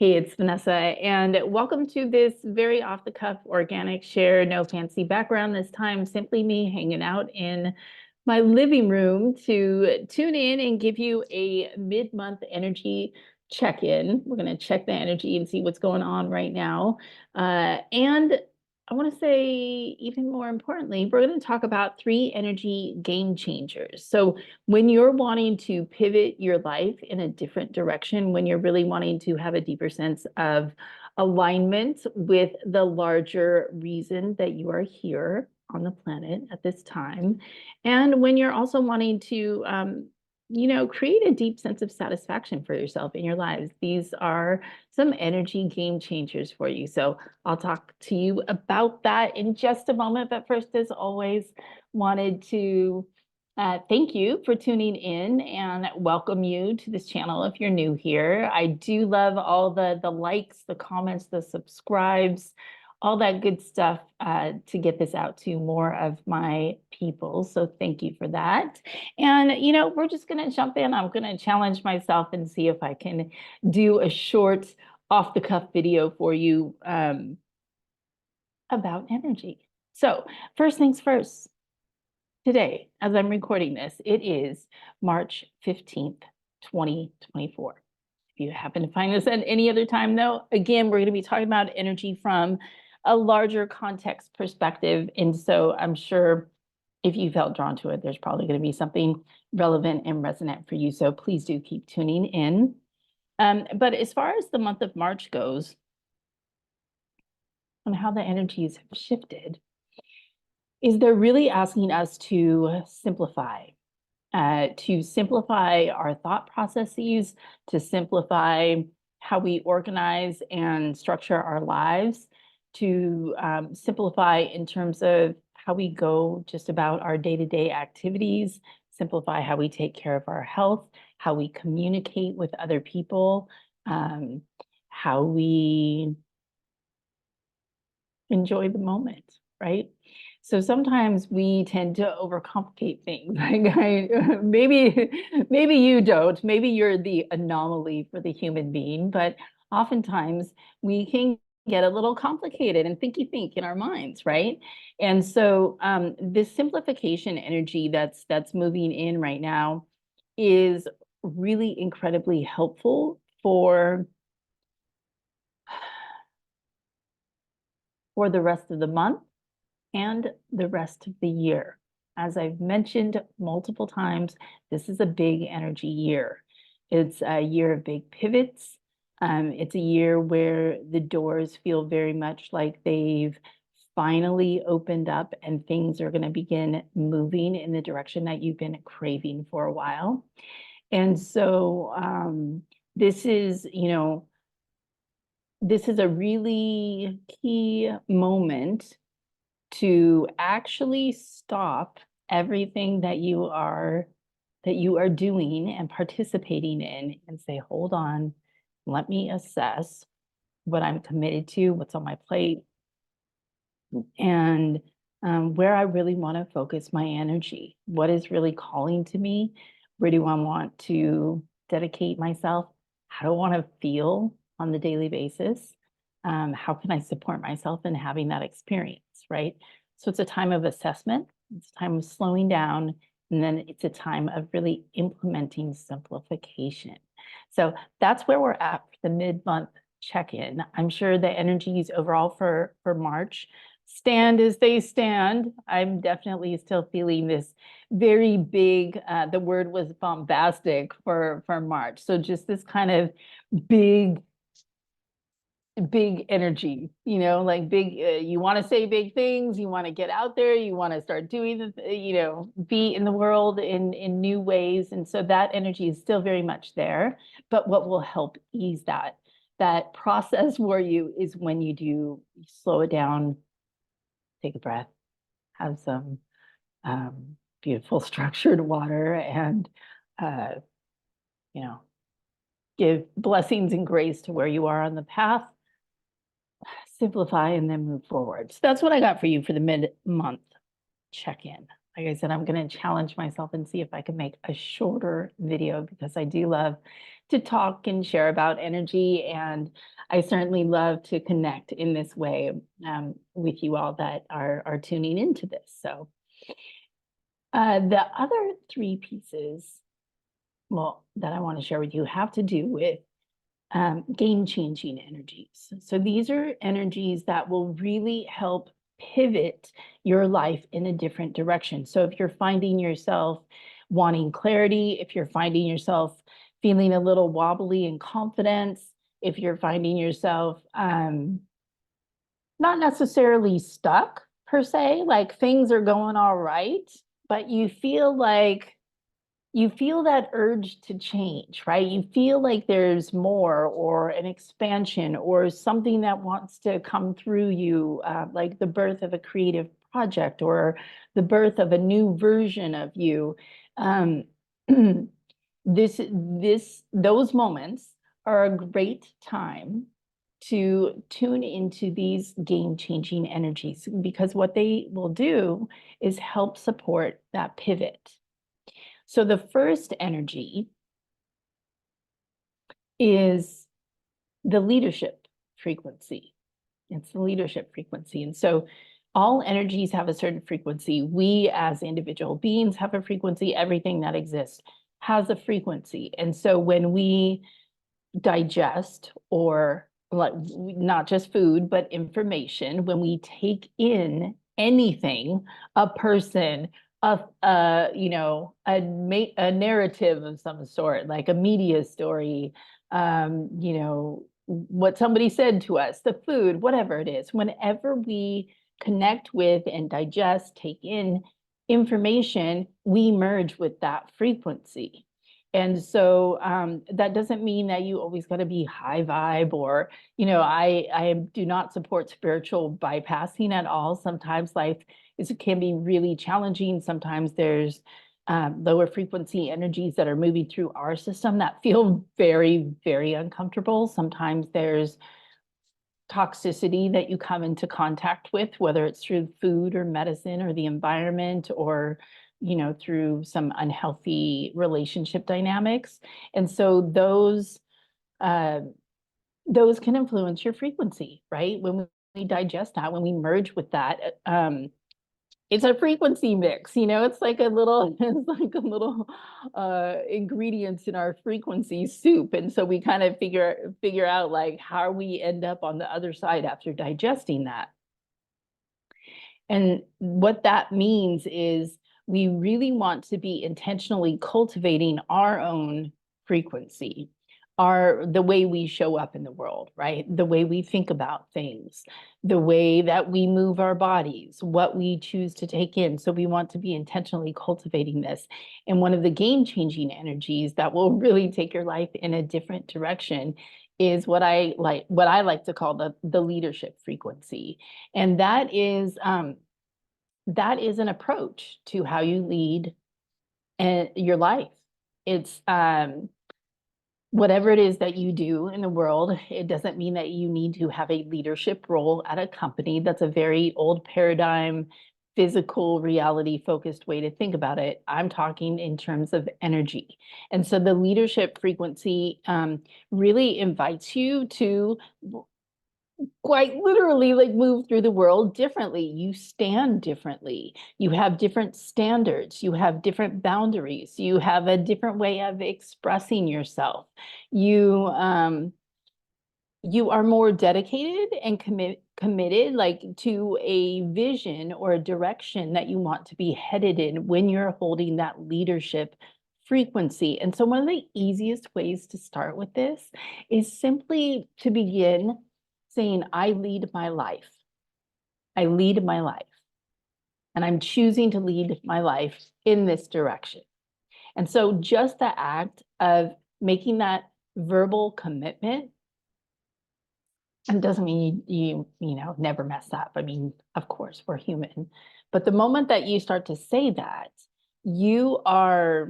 Hey, it's Vanessa, and welcome to this very off-the-cuff organic share, no fancy background this time, simply me hanging out in my living room to tune in and give you a mid-month energy check-in. We're going to check the energy and see what's going on right now. And I want to say, even more importantly, we're going to talk about 3 energy game changers. So when you're wanting to pivot your life in a different direction, when you're really wanting to have a deeper sense of alignment with the larger reason that you are here on the planet at this time, and when you're also wanting to create a deep sense of satisfaction for yourself in your lives, these are some energy game changers for you. So I'll talk to you about that in just a moment. But first, as always, wanted to thank you for tuning in and welcome you to this channel if you're new here. I do love all the likes, the comments, the subscribes, all that good stuff to get this out to more of my people. So thank you for that. And, we're just going to jump in. I'm going to challenge myself and see if I can do a short off the cuff video for you about energy. So first things first, today, as I'm recording this, it is March 15th, 2024. If you happen to find this at any other time, though, again, we're going to be talking about energy from a larger context perspective. And so I'm sure if you felt drawn to it, there's probably going to be something relevant and resonant for you. So please do keep tuning in. But as far as the month of March goes, and how the energies have shifted, is they're really asking us to simplify our thought processes, to simplify how we organize and structure our lives, to simplify in terms of how we go just about our day-to-day activities, simplify how we take care of our health, how we communicate with other people, how we enjoy the moment, right? So sometimes we tend to overcomplicate things. Maybe you don't. Maybe you're the anomaly for the human being, but oftentimes we can get a little complicated and thinky think in our minds, right? And so this simplification energy that's moving in right now is really incredibly helpful for the rest of the month and the rest of the year. As I've mentioned multiple times, this is a big energy year. It's a year of big pivots. It's a year where the doors feel very much like they've finally opened up and things are going to begin moving in the direction that you've been craving for a while. And so this is, this is a really key moment to actually stop everything that you are doing and participating in and say, hold on, let me assess what I'm committed to, what's on my plate, and where I really want to focus my energy. What is really calling to me? Where do I want to dedicate myself? How do I want to feel on the daily basis? How can I support myself in having that experience, right? So it's a time of assessment, it's a time of slowing down, and then it's a time of really implementing simplification. So that's where we're at for the mid-month check-in. I'm sure the energies overall for March stand as they stand. I'm definitely still feeling this very big, the word was bombastic for March. So just this kind of big energy, like big, you want to say big things, you want to get out there, you want to start doing be in the world in new ways. And so that energy is still very much there. But what will help ease that process for you is when you slow it down, take a breath, have some beautiful structured water, and give blessings and grace to where you are on the path, simplify, and then move forward. So that's what I got for you for the mid-month check-in. like I said, I'm going to challenge myself and see if I can make a shorter video because I do love to talk and share about energy. And I certainly love to connect in this way with you all that are tuning into this. So the other three pieces, well, that I want to share with you have to do with game-changing energies. So these are energies that will really help pivot your life in a different direction. So if you're finding yourself wanting clarity, if you're finding yourself feeling a little wobbly in confidence, if you're finding yourself not necessarily stuck per se, like things are going all right, but you feel that urge to change, right? You feel like there's more or an expansion or something that wants to come through you, like the birth of a creative project or the birth of a new version of you. Um, those moments are a great time to tune into these game-changing energies because what they will do is help support that pivot. So the first energy is the leadership frequency. It's the leadership frequency. And so all energies have a certain frequency. We as individual beings have a frequency. Everything that exists has a frequency. And so when we digest, or like not just food, but information, when we take in anything, a person, a narrative of some sort, like a media story, what somebody said to us, the food, whatever it is, whenever we connect with and digest, take in information, we merge with that frequency. And so that doesn't mean that you always got to be high vibe or, I do not support spiritual bypassing at all. Sometimes life can be really challenging. Sometimes there's lower frequency energies that are moving through our system that feel very, very uncomfortable. Sometimes there's toxicity that you come into contact with, whether it's through food or medicine or the environment or through some unhealthy relationship dynamics. And so those can influence your frequency, right? When we digest that, when we merge with that, it's a frequency mix, it's like a little ingredients in our frequency soup. And so we kind of figure out like how we end up on the other side after digesting that. And what that means is we really want to be intentionally cultivating our own frequency, the way we show up in the world, right? The way we think about things, the way that we move our bodies, what we choose to take in. So we want to be intentionally cultivating this. And one of the game-changing energies that will really take your life in a different direction is what I like to call the leadership frequency. And that is an approach to how you lead your life. It's whatever it is that you do in the world. It doesn't mean that you need to have a leadership role at a company. That's a very old paradigm, physical, reality focused way to think about it. I'm talking in terms of energy. And so the leadership frequency really invites you to quite literally like move through the world differently. You stand differently. You have different standards. You have different boundaries. You have a different way of expressing yourself. You are more dedicated and committed like to a vision or a direction that you want to be headed in when you're holding that leadership frequency. And so one of the easiest ways to start with this is simply to begin saying, I lead my life. I lead my life. And I'm choosing to lead my life in this direction. And so just the act of making that verbal commitment, and doesn't mean you never mess up. I mean, of course, we're human. But the moment that you start to say that, you are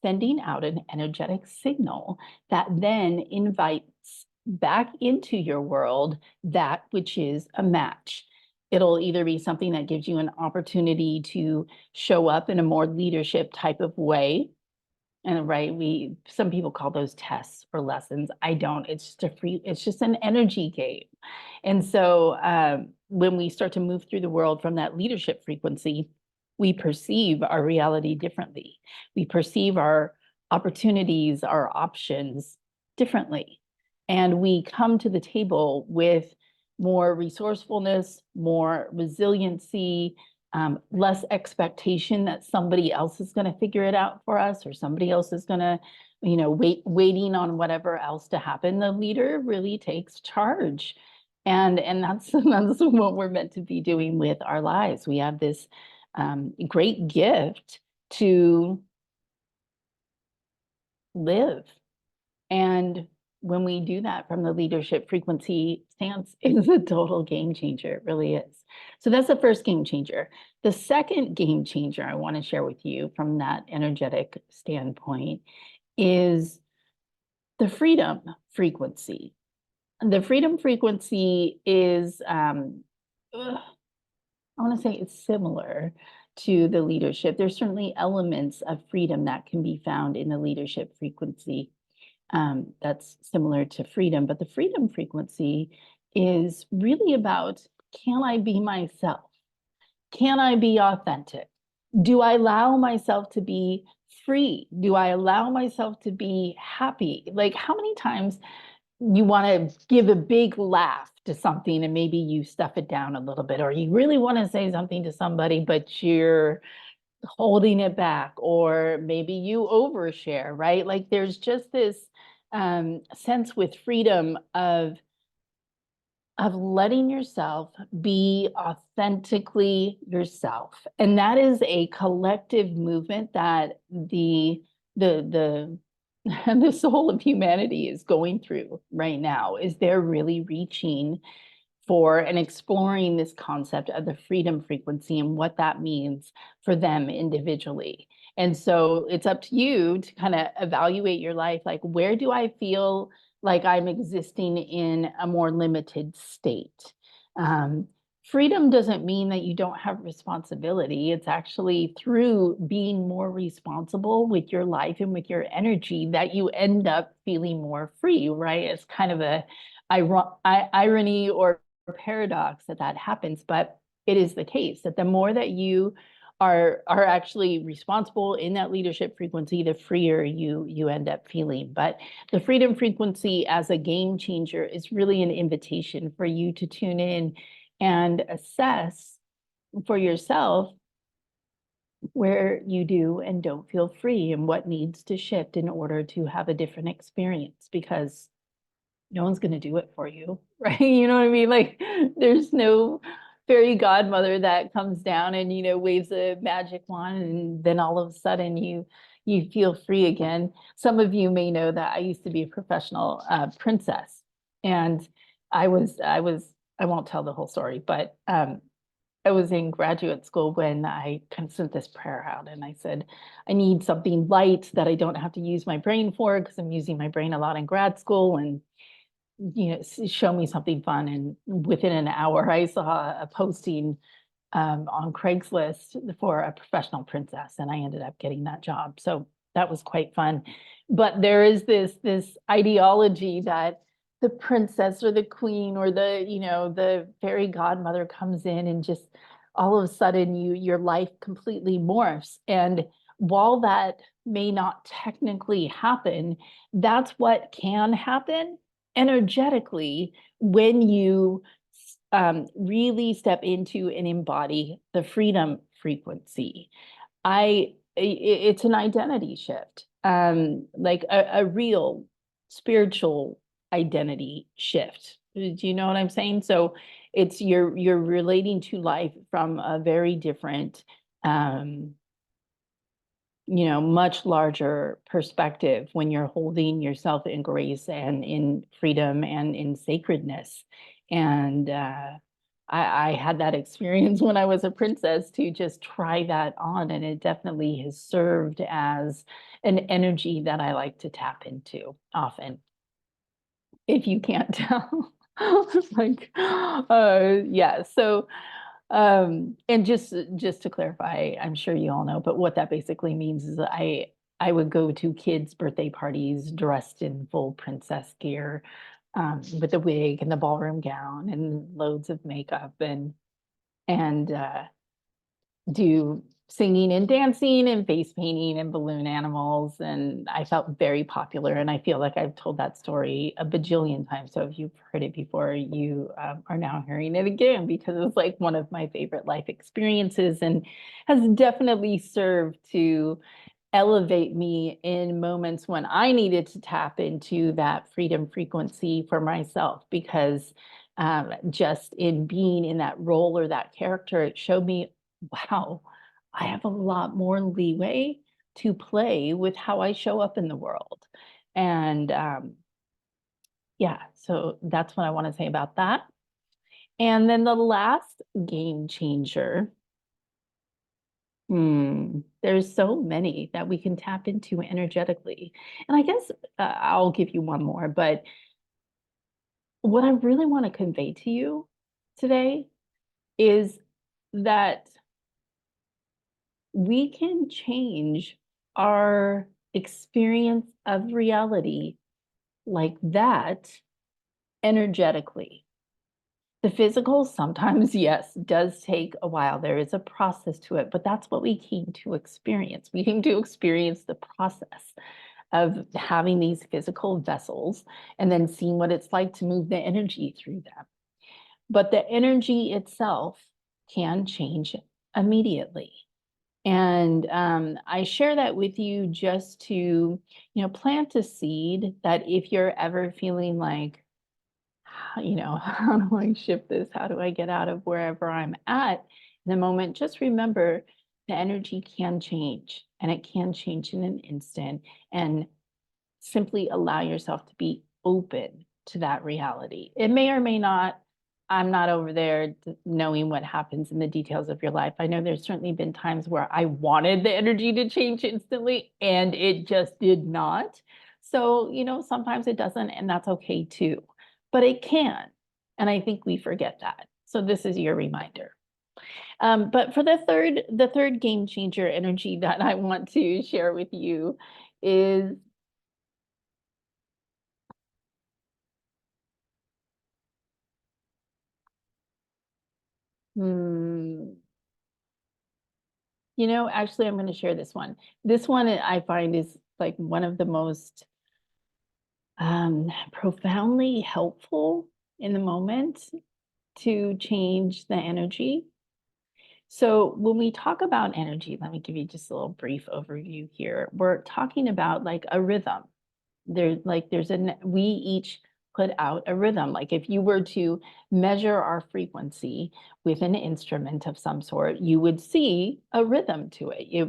sending out an energetic signal that then invites back into your world that which is a match. It'll either be something that gives you an opportunity to show up in a more leadership type of way. And right, some people call those tests or lessons. I don't. It's just an energy game. And so when we start to move through the world from that leadership frequency, we perceive our reality differently. We perceive our opportunities, our options differently. And we come to the table with more resourcefulness, more resiliency, less expectation that somebody else is going to figure it out for us, or somebody else is going to, waiting on whatever else to happen. The leader really takes charge. And that's what we're meant to be doing with our lives. We have this great gift to live. And when we do that from the leadership frequency stance, it's a total game changer. It really is. So that's the first game changer. The second game changer I want to share with you from that energetic standpoint is the freedom frequency. The freedom frequency is, I want to say it's similar to the leadership. There's certainly elements of freedom that can be found in the leadership frequency that's similar to freedom. But the freedom frequency is really about, can I be myself? Can I be authentic? Do I allow myself to be free? Do I allow myself to be happy? Like, how many times you want to give a big laugh to something and maybe you stuff it down a little bit, or you really want to say something to somebody, but you're holding it back, or maybe you overshare, right? Like there's just this sense with freedom of letting yourself be authentically yourself. And that is a collective movement that the the soul of humanity is going through right now. Is they're really reaching for and exploring this concept of the freedom frequency and what that means for them individually. And so it's up to you to kind of evaluate your life. Like, where do I feel like I'm existing in a more limited state? Freedom doesn't mean that you don't have responsibility. It's actually through being more responsible with your life and with your energy that you end up feeling more free, right? It's kind of a irony or paradox that happens, but it is the case that the more that you are actually responsible in that leadership frequency, the freer you end up feeling. But the freedom frequency as a game changer is really an invitation for you to tune in and assess for yourself where you do and don't feel free and what needs to shift in order to have a different experience, because no one's going to do it for you, right? You know what I mean? Like, there's no fairy godmother that comes down and, waves a magic wand and then all of a sudden you feel free again. Some of you may know that I used to be a professional princess, and I won't tell the whole story, but I was in graduate school when I kind of sent this prayer out, and I said, I need something light that I don't have to use my brain for, because I'm using my brain a lot in grad school, and show me something fun. And within an hour, I saw a posting on Craigslist for a professional princess, and I ended up getting that job. So that was quite fun. But there is this ideology that the princess or the queen or the fairy godmother comes in and just all of a sudden your life completely morphs. And while that may not technically happen, that's what can happen energetically when you really step into and embody the freedom frequency. It's an identity shift, like a real spiritual identity shift. Do you know what I'm saying? So it's you're relating to life from a very different much larger perspective when you're holding yourself in grace and in freedom and in sacredness. And I had that experience when I was a princess to just try that on, and it definitely has served as an energy that I like to tap into often, if you can't tell. Like, yeah. So, and just to clarify, I'm sure you all know, but what that basically means is that I would go to kids' birthday parties dressed in full princess gear, with the wig and the ballroom gown and loads of makeup and do singing and dancing and face painting and balloon animals. And I felt very popular. And I feel like I've told that story a bajillion times. So if you've heard it before, you are now hearing it again because it's like one of my favorite life experiences and has definitely served to elevate me in moments when I needed to tap into that freedom frequency for myself because just in being in that role or that character, it showed me, wow, I have a lot more leeway to play with how I show up in the world. And yeah, so that's what I want to say about that. And then the last game changer. There's so many that we can tap into energetically. And I guess I'll give you one more, but what I really want to convey to you today is that we can change our experience of reality like that energetically. The physical sometimes, yes, does take a while. There is a process to it, but that's what we came to experience. We came to experience the process of having these physical vessels and then seeing what it's like to move the energy through them. But the energy itself can change immediately. And I share that with you just to, plant a seed that if you're ever feeling like, how do I shift this? How do I get out of wherever I'm at in the moment? Just remember the energy can change and it can change in an instant. And simply allow yourself to be open to that reality. It may or may not. I'm not over there knowing what happens in the details of your life. I know there's certainly been times where I wanted the energy to change instantly and it just did not. So, sometimes it doesn't, and that's okay too. But it can. And I think we forget that. So this is your reminder. But for the third game changer energy that I want to share with you is Hmm. Actually, I'm going to share this one. This one I find is like one of the most profoundly helpful in the moment to change the energy. So when we talk about energy, let me give you just a little brief overview here. We're talking about like a rhythm. We each put out a rhythm. Like if you were to measure our frequency with an instrument of some sort, you would see a rhythm to it. It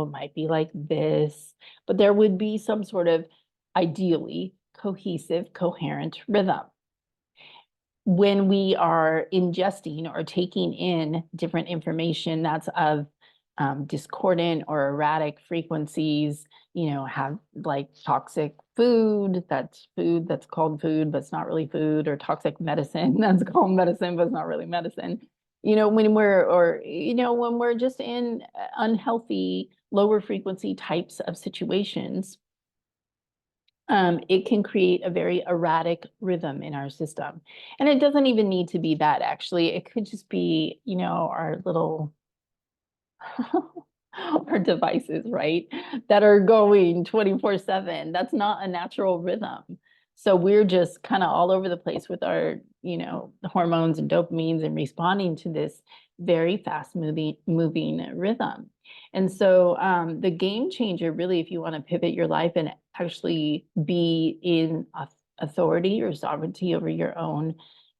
might be like this, but there would be some sort of ideally cohesive, coherent rhythm. When we are ingesting or taking in different information that's of discordant or erratic frequencies, have like toxic food that's called food, but it's not really food, or toxic medicine that's called medicine, but it's not really medicine. When we're just in unhealthy, lower frequency types of situations, it can create a very erratic rhythm in our system. And it doesn't even need to be that, actually. It could just be, our little our devices, right? That are going 24/7. That's not a natural rhythm. So we're just kind of all over the place with our, hormones and dopamines and responding to this very fast moving rhythm. And so the game changer, really, if you want to pivot your life and actually be in authority or sovereignty over your own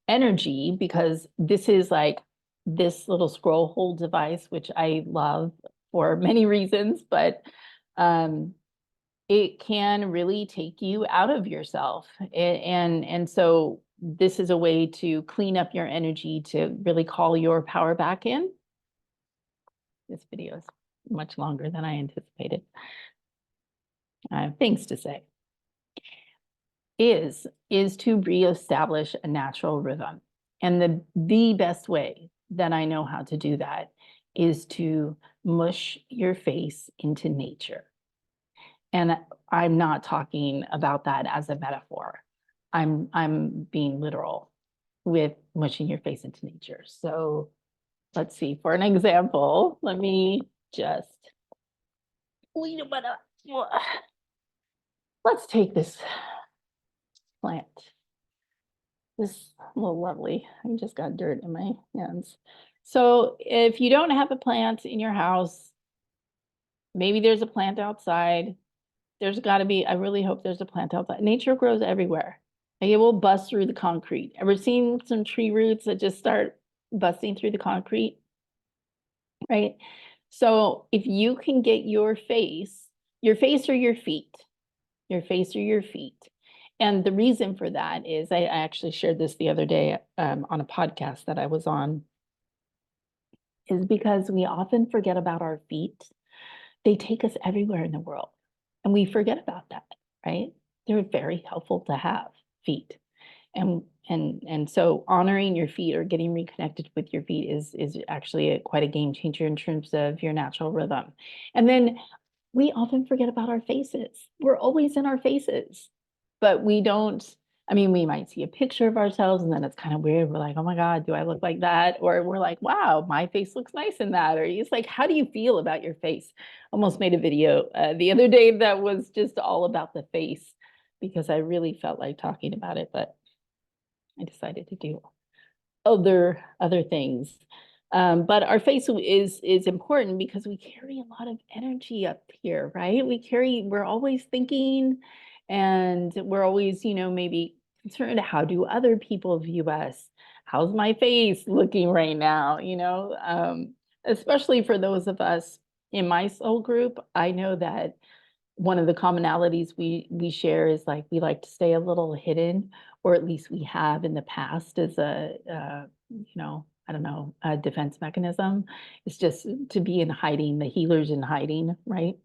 energy, because this is like this little scroll hole device, which I love for many reasons, but it can really take you out of yourself. And so this is a way to clean up your energy to really call your power back in. This video is much longer than I anticipated. Things to say. is to reestablish a natural rhythm. And the best way that I know how to do that is to mush your face into nature. And I'm not talking about that as a metaphor. I'm being literal with mushing your face into nature. So let's see, for an example, let me just let's take this plant. This little lovely. I just got dirt in my hands. So if you don't have a plant in your house, maybe there's a plant outside. There's got to be, I really hope there's a plant outside. Nature grows everywhere. Like it will bust through the concrete. Ever seen some tree roots that just start busting through the concrete? Right? So if you can get your face or your feet, your face or your feet. And the reason for that is I actually shared this the other day on a podcast that I was on, is because we often forget about our feet. They take us everywhere in the world, and we forget about that, right? They're very helpful to have, feet. And so honoring your feet or getting reconnected with your feet is actually quite a game changer in terms of your natural rhythm. And then we often forget about our faces. We're always in our faces, but we don't. I mean, we might see a picture of ourselves and then it's kind of weird. We're like, oh my God, do I look like that? Or we're like, wow, my face looks nice in that. Or it's like, how do you feel about your face? Almost made a video the other day that was just all about the face because I really felt like talking about it, but I decided to do other things. But our face is important because we carry a lot of energy up here, right? We're always thinking, and we're always, maybe concerned, how do other people view us? How's my face looking right now? Especially for those of us in my soul group, I know that one of the commonalities we share is like we like to stay a little hidden, or at least we have in the past as I don't know, a defense mechanism. It's just to be in hiding, the healers in hiding, right?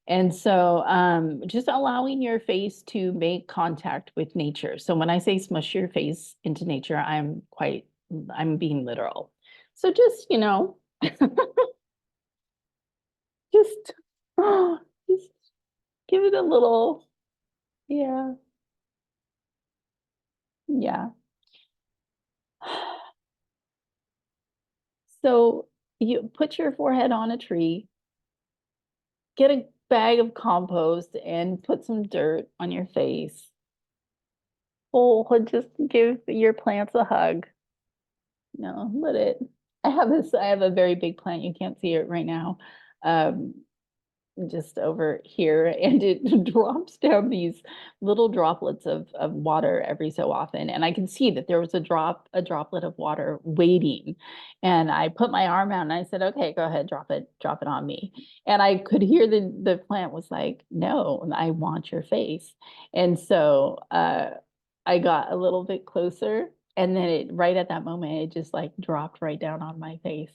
And so just allowing your face to make contact with nature. So when I say smush your face into nature, I'm being literal. So just, just, just give it a little, yeah, yeah. So you put your forehead on a tree, get a bag of compost and put some dirt on your face. Oh, just give your plants a hug. Let it. I have a very big plant. You can't see it right now. Um, just over here, and it drops down these little droplets of water every so often. And I can see that there was a droplet of water waiting. And I put my arm out and I said, okay, go ahead, drop it on me. And I could hear the plant was like, no, I want your face. And so I got a little bit closer. And then right at that moment, it just like dropped right down on my face.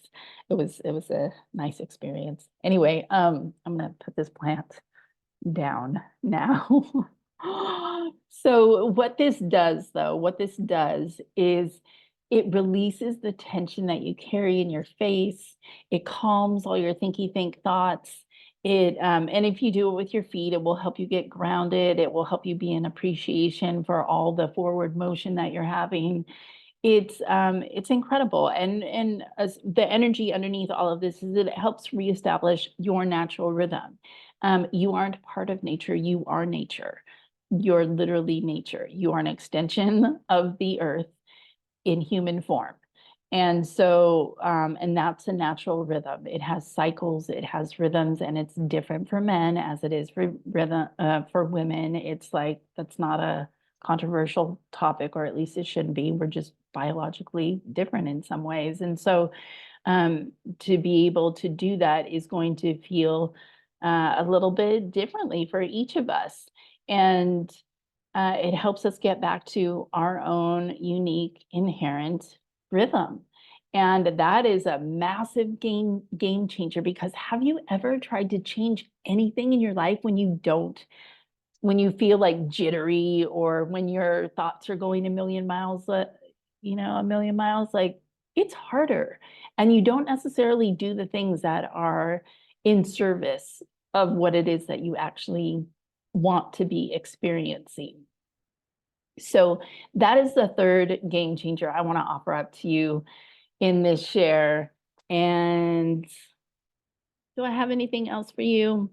It was a nice experience. Anyway, I'm gonna put this plant down now. So what this does, though, is it releases the tension that you carry in your face. It calms all your thinky think thoughts. And if you do it with your feet, it will help you get grounded. It will help you be in appreciation for all the forward motion that you're having. It's incredible. And as the energy underneath all of this is that it helps reestablish your natural rhythm. You aren't part of nature, you are nature. You're literally nature. You are an extension of the earth in human form. And so, and that's a natural rhythm. It has cycles, it has rhythms, and it's different for men as it is for rhythm for women. It's like that's not a controversial topic, or at least it shouldn't be. We're just biologically different in some ways. And so to be able to do that is going to feel a little bit differently for each of us. And it helps us get back to our own unique inherent rhythm. And that is a massive game changer, because have you ever tried to change anything in your life when you don't when you feel like jittery, or when your thoughts are going a million miles, a million miles, like it's harder. And you don't necessarily do the things that are in service of what it is that you actually want to be experiencing. So that is the third game changer I want to offer up to you in this share. And do I have anything else for you?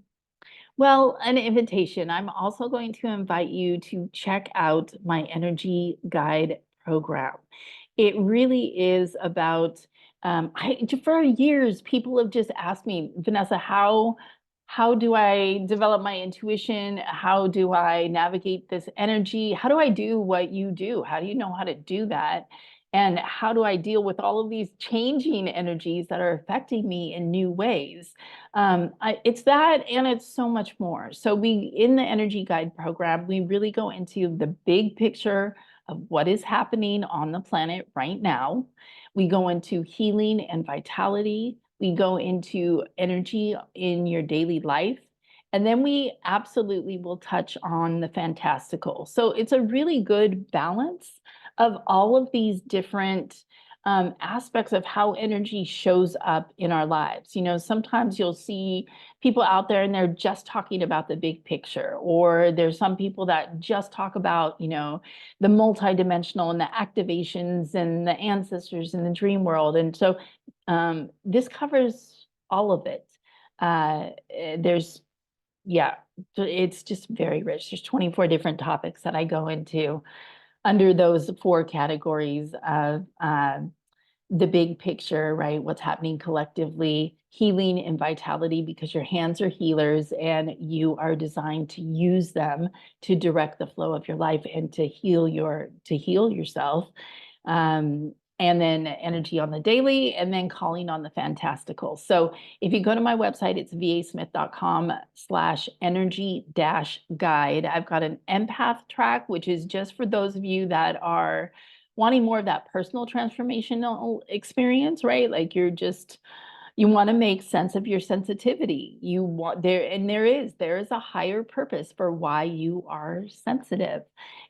Well, an invitation. I'm also going to invite you to check out my energy guide program. It really is about, for years, people have just asked me, Vanessa, how do I develop my intuition? How do I navigate this energy? How do I do what you do? How do you know how to do that? And how do I deal with all of these changing energies that are affecting me in new ways? It's that, and it's so much more. So in the Energy Guide program, we really go into the big picture of what is happening on the planet right now. We go into healing and vitality. We go into energy in your daily life. And then we absolutely will touch on the fantastical. So it's a really good balance of all of these different aspects of how energy shows up in our lives. Sometimes you'll see people out there and they're just talking about the big picture, or there's some people that just talk about, the multidimensional and the activations and the ancestors and the dream world. And so this covers all of it. Yeah, it's just very rich. There's 24 different topics that I go into under those 4 categories of the big picture, right? What's happening collectively, healing and vitality, because your hands are healers and you are designed to use them to direct the flow of your life and to heal yourself. And then energy on the daily, and then calling on the fantastical. So if you go to my website, it's vasmith.com/energy-guide. I've got an empath track, which is just for those of you that are wanting more of that personal transformational experience, right? Like you want to make sense of your sensitivity. There is a higher purpose for why you are sensitive.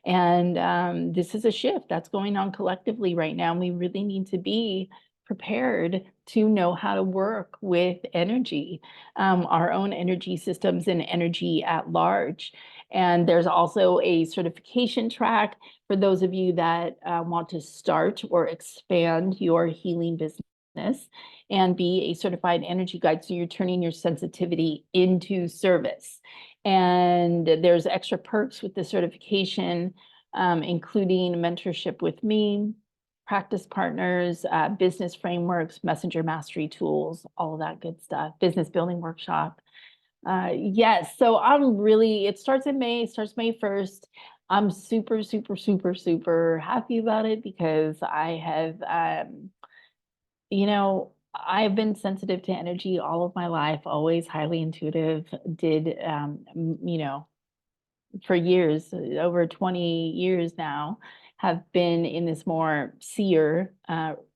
And this is a shift that's going on collectively right now. And we really need to be prepared to know how to work with energy, our own energy systems and energy at large. And there's also a certification track for those of you that want to start or expand your healing business and be a certified energy guide. So you're turning your sensitivity into service. And there's extra perks with the certification, including mentorship with me, practice partners, business frameworks, messenger mastery tools, all of that good stuff, business building workshop. Yes, so it starts in May, starts May 1st. I'm super, super, super, super happy about it because I've been sensitive to energy all of my life, always highly intuitive, for years, over 20 years now, have been in this more seer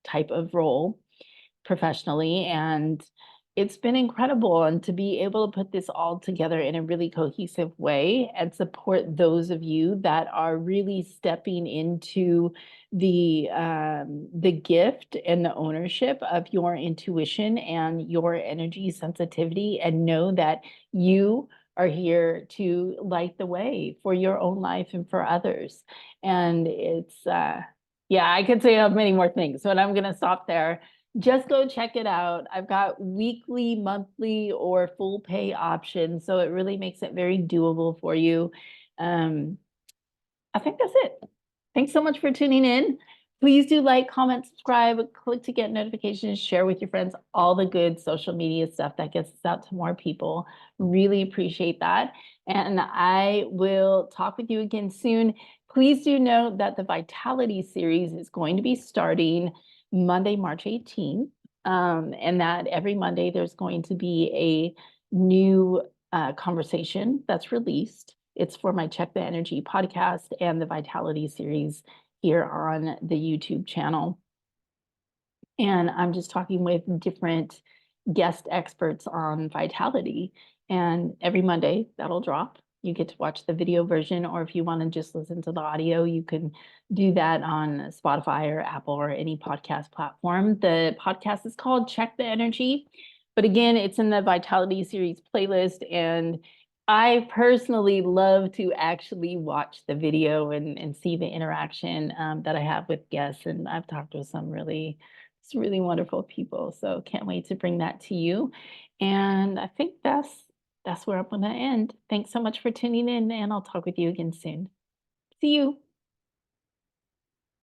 type of role professionally. And it's been incredible. And to be able to put this all together in a really cohesive way and support those of you that are really stepping into the gift and the ownership of your intuition and your energy sensitivity, and know that you are here to light the way for your own life and for others. And yeah, I could say many more things, but I'm going to stop there. Just go check it out. I've got weekly, monthly, or full pay options, so it really makes it very doable for you. I think that's it. Thanks so much for tuning in. Please do like, comment, subscribe, click to get notifications, share with your friends, all the good social media stuff that gets us out to more people. Really appreciate that. And I will talk with you again soon. Please do note that the Vitality series is going to be starting Monday, March 18th, and that every Monday there's going to be a new conversation that's released. It's for my Check the Energy podcast and the Vitality series here on the YouTube channel. And I'm just talking with different guest experts on vitality. And every Monday that'll drop. you get to watch the video version, or if you want to just listen to the audio, you can do that on Spotify or Apple or any podcast platform. The podcast is called Check the Energy, but again, it's in the Vitality Series playlist. And I personally love to actually watch the video and see the interaction that I have with guests. And I've talked with some really wonderful people. So can't wait to bring that to you. And I think that's where I'm going to end. Thanks so much for tuning in, and I'll talk with you again soon. See you.